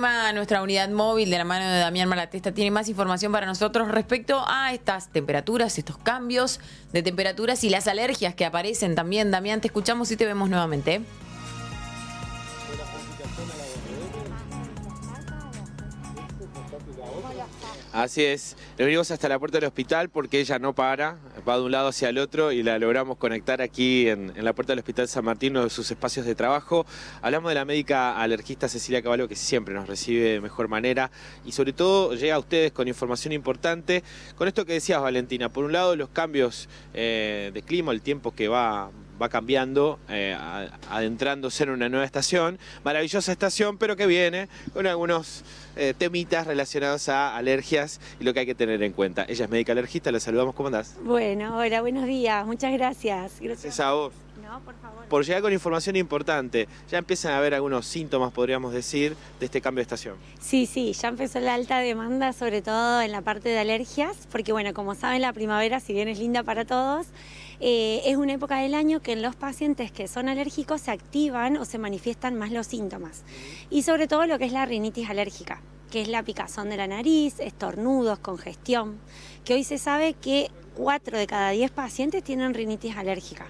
Nuestra unidad móvil de la mano de Damián Malatesta tiene más información para nosotros respecto a estas temperaturas, estos cambios de temperaturas y las alergias que aparecen también. Damián, te escuchamos y te vemos nuevamente. Así es, nos venimos hasta la puerta del hospital porque ella no para, va de un lado hacia el otro y la logramos conectar aquí en la puerta del Hospital San Martín, uno de sus espacios de trabajo. Hablamos de la médica alergista Cecilia Cavallo, que siempre nos recibe de mejor manera y sobre todo llega a ustedes con información importante. Con esto que decías, Valentina, por un lado los cambios de clima, el tiempo que va cambiando, adentrándose en una nueva estación, maravillosa estación, pero que viene con algunos temitas relacionados a alergias y lo que hay que tener en cuenta. Ella es médica alergista, la saludamos, ¿cómo andás? Bueno, hola, buenos días, muchas gracias. Gracias a vos. No, por favor. Por llegar con información importante, ya empiezan a haber algunos síntomas, podríamos decir, de este cambio de estación. Sí, ya empezó la alta demanda, sobre todo en la parte de alergias, porque bueno, como saben, la primavera, si bien es linda para todos, es una época del año que en los pacientes que son alérgicos se activan o se manifiestan más los síntomas. Y sobre todo lo que es la rinitis alérgica, que es la picazón de la nariz, estornudos, congestión, que hoy se sabe que 4 de cada 10 pacientes tienen rinitis alérgica.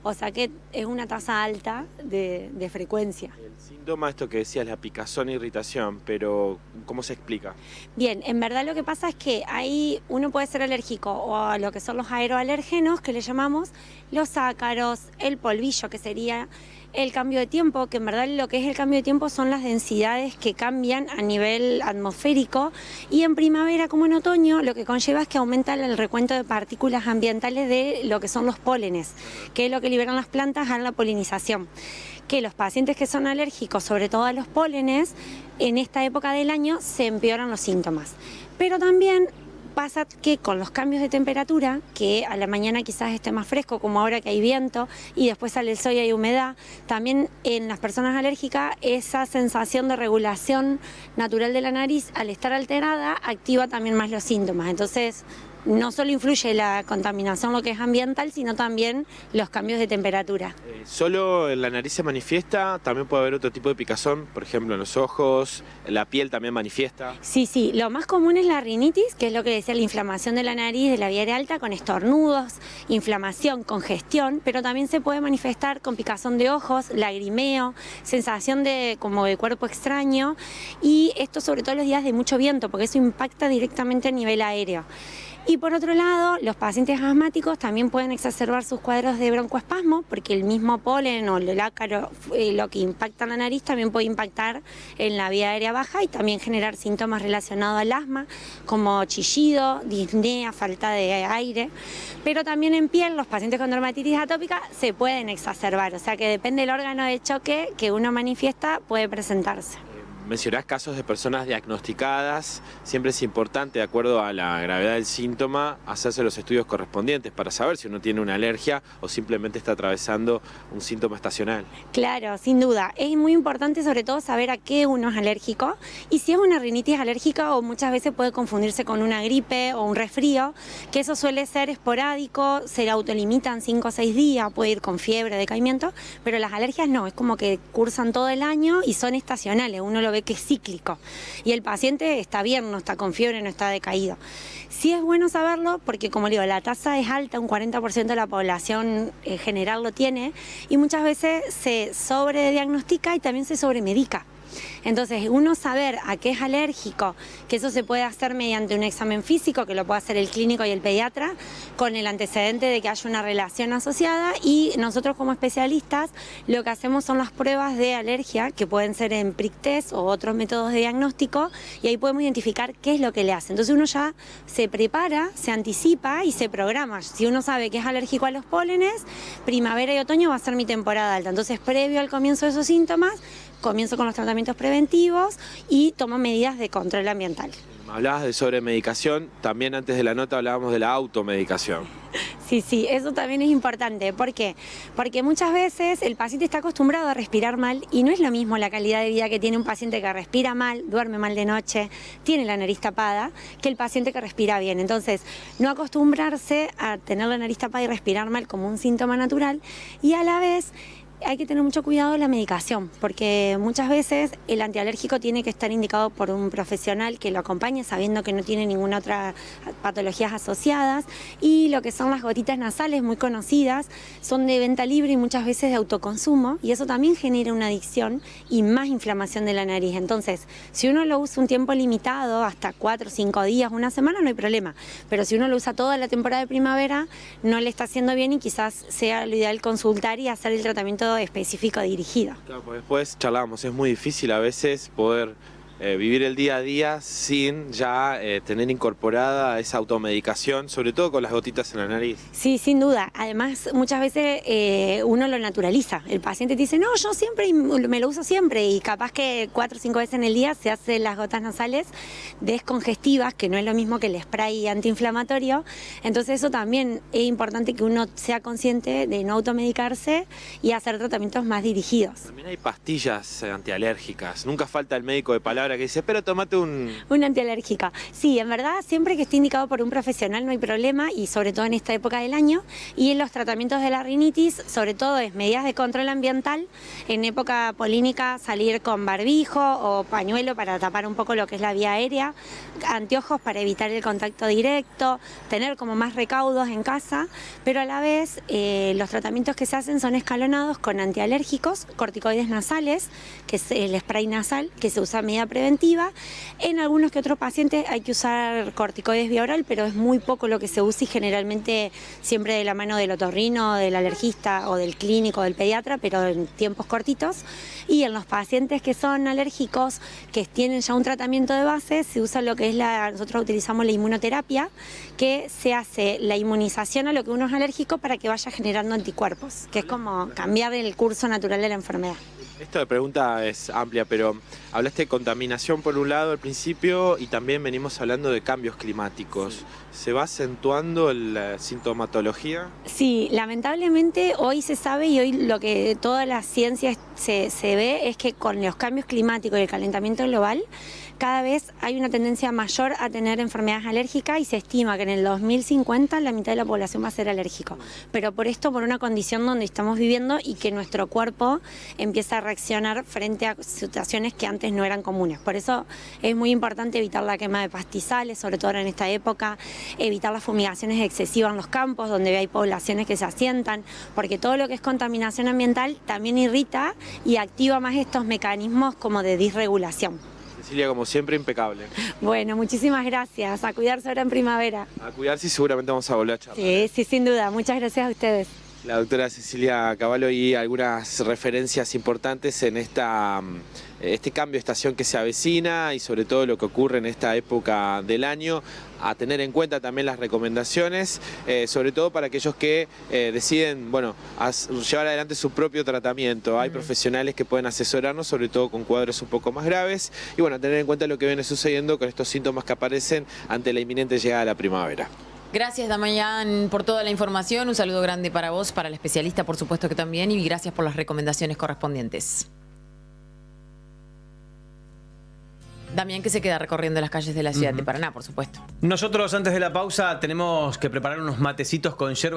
O sea que es una tasa alta de frecuencia. El síntoma, esto que decías, la picazón e irritación, pero ¿cómo se explica? Bien, en verdad lo que pasa es que ahí uno puede ser alérgico o a lo que son los aeroalérgenos, que le llamamos, los ácaros, el polvillo, que sería el cambio de tiempo, que en verdad lo que es el cambio de tiempo son las densidades que cambian a nivel atmosférico, y en primavera como en otoño lo que conlleva es que aumenta el recuento de partículas ambientales de lo que son los pólenes, que es lo que liberan las plantas a la polinización. Que los pacientes que son alérgicos, sobre todo a los pólenes, en esta época del año se empeoran los síntomas. Pero también pasa que con los cambios de temperatura, que a la mañana quizás esté más fresco, como ahora que hay viento, y después sale el sol y hay humedad, también en las personas alérgicas esa sensación de regulación natural de la nariz, al estar alterada, activa también más los síntomas. Entonces, no solo influye la contaminación, lo que es ambiental, sino también los cambios de temperatura. ¿Solo en la nariz se manifiesta? ¿También puede haber otro tipo de picazón? Por ejemplo, en los ojos, la piel también manifiesta. Sí, lo más común es la rinitis, que es lo que decía, la inflamación de la nariz, de la vía aérea alta, con estornudos, inflamación, congestión, pero también se puede manifestar con picazón de ojos, lagrimeo, sensación como de cuerpo extraño, y esto sobre todo los días de mucho viento, porque eso impacta directamente a nivel aéreo. Y por otro lado, los pacientes asmáticos también pueden exacerbar sus cuadros de broncoespasmo, porque el mismo polen o el ácaro, lo que impacta en la nariz, también puede impactar en la vía aérea baja y también generar síntomas relacionados al asma, como chillido, disnea, falta de aire. Pero también en piel, los pacientes con dermatitis atópica se pueden exacerbar, o sea que depende del órgano de choque que uno manifiesta, puede presentarse. Mencionás casos de personas diagnosticadas, siempre es importante, de acuerdo a la gravedad del síntoma, hacerse los estudios correspondientes para saber si uno tiene una alergia o simplemente está atravesando un síntoma estacional. Claro, sin duda. Es muy importante sobre todo saber a qué uno es alérgico y si es una rinitis alérgica o muchas veces puede confundirse con una gripe o un resfrío, que eso suele ser esporádico, se autolimitan 5 o 6 días, puede ir con fiebre, decaimiento, pero las alergias no, es como que cursan todo el año y son estacionales, uno lo ve que es cíclico y el paciente está bien, no está con fiebre, no está decaído. Sí es bueno saberlo porque, como digo, la tasa es alta, un 40% de la población general lo tiene y muchas veces se sobrediagnostica y también se sobremedica. Entonces, uno saber a qué es alérgico, que eso se puede hacer mediante un examen físico, que lo puede hacer el clínico y el pediatra, con el antecedente de que haya una relación asociada, y nosotros como especialistas lo que hacemos son las pruebas de alergia, que pueden ser en prick test o otros métodos de diagnóstico, y ahí podemos identificar qué es lo que le hace. Entonces uno ya se prepara, se anticipa y se programa. Si uno sabe que es alérgico a los pólenes, primavera y otoño va a ser mi temporada alta. Entonces, previo al comienzo de esos síntomas, comienzo con los tratamientos preventivos y tomo medidas de control ambiental. Hablabas de sobremedicación, también antes de la nota hablábamos de la automedicación. Sí, eso también es importante. ¿Por qué? Porque muchas veces el paciente está acostumbrado a respirar mal y no es lo mismo la calidad de vida que tiene un paciente que respira mal, duerme mal de noche, tiene la nariz tapada, que el paciente que respira bien. Entonces, no acostumbrarse a tener la nariz tapada y respirar mal como un síntoma natural, y a la vez Hay que tener mucho cuidado en la medicación, porque muchas veces el antialérgico tiene que estar indicado por un profesional que lo acompañe sabiendo que no tiene ninguna otra patologías asociadas, y lo que son las gotitas nasales muy conocidas son de venta libre y muchas veces de autoconsumo, y eso también genera una adicción y más inflamación de la nariz. Entonces, si uno lo usa un tiempo limitado, hasta 4 o 5 días, una semana, no hay problema, pero si uno lo usa toda la temporada de primavera, no le está haciendo bien y quizás sea lo ideal consultar y hacer el tratamiento específico dirigido. Claro, pues después charlábamos, es muy difícil a veces poder vivir el día a día sin ya tener incorporada esa automedicación, sobre todo con las gotitas en la nariz. Sí, sin duda. Además, muchas veces uno lo naturaliza. El paciente te dice, no, yo siempre me lo uso siempre, y capaz que 4 o 5 veces en el día se hacen las gotas nasales descongestivas, que no es lo mismo que el spray antiinflamatorio. Entonces eso también es importante, que uno sea consciente de no automedicarse y hacer tratamientos más dirigidos. También hay pastillas antialérgicas, nunca falta el médico de palabra que dice, pero tomate un antialérgico. Sí, en verdad, siempre que esté indicado por un profesional no hay problema, y sobre todo en esta época del año. Y en los tratamientos de la rinitis, sobre todo es medidas de control ambiental. En época polínica, salir con barbijo o pañuelo para tapar un poco lo que es la vía aérea, anteojos para evitar el contacto directo, tener como más recaudos en casa, pero a la vez los tratamientos que se hacen son escalonados con antialérgicos, corticoides nasales, que es el spray nasal, que se usa a medida preventiva. En algunos que otros pacientes hay que usar corticoides vía oral, pero es muy poco lo que se usa, y generalmente siempre de la mano del otorrino, del alergista o del clínico, del pediatra, pero en tiempos cortitos. Y en los pacientes que son alérgicos, que tienen ya un tratamiento de base, se usa lo que es nosotros utilizamos la inmunoterapia, que se hace la inmunización a lo que uno es alérgico para que vaya generando anticuerpos, que es como cambiar el curso natural de la enfermedad. Esto de pregunta es amplia, pero hablaste de contaminación por un lado al principio, y también venimos hablando de cambios climáticos. Sí. ¿Se va acentuando la sintomatología? Sí, lamentablemente hoy se sabe, y hoy lo que toda la ciencia se ve es que con los cambios climáticos y el calentamiento global, cada vez hay una tendencia mayor a tener enfermedades alérgicas, y se estima que en el 2050 la mitad de la población va a ser alérgico. Pero por una condición donde estamos viviendo y que nuestro cuerpo empieza a reaccionar frente a situaciones que antes no eran comunes. Por eso es muy importante evitar la quema de pastizales, sobre todo en esta época, evitar las fumigaciones excesivas en los campos donde hay poblaciones que se asientan, porque todo lo que es contaminación ambiental también irrita y activa más estos mecanismos como de disregulación. Cecilia, como siempre, impecable. Bueno, muchísimas gracias. A cuidarse ahora en primavera. A cuidarse, y seguramente vamos a volver a charlar. Sí, sin duda. Muchas gracias a ustedes. La doctora Cecilia Cavallo, y algunas referencias importantes en este cambio de estación que se avecina, y sobre todo lo que ocurre en esta época del año. A tener en cuenta también las recomendaciones, sobre todo para aquellos que deciden llevar adelante su propio tratamiento. Hay profesionales que pueden asesorarnos, sobre todo con cuadros un poco más graves, y tener en cuenta lo que viene sucediendo con estos síntomas que aparecen ante la inminente llegada de la primavera. Gracias, Damián, por toda la información. Un saludo grande para vos, para la especialista, por supuesto que también, y gracias por las recomendaciones correspondientes. Damián, que se queda recorriendo las calles de la ciudad de Paraná, por supuesto. Nosotros, antes de la pausa, tenemos que preparar unos matecitos con yerba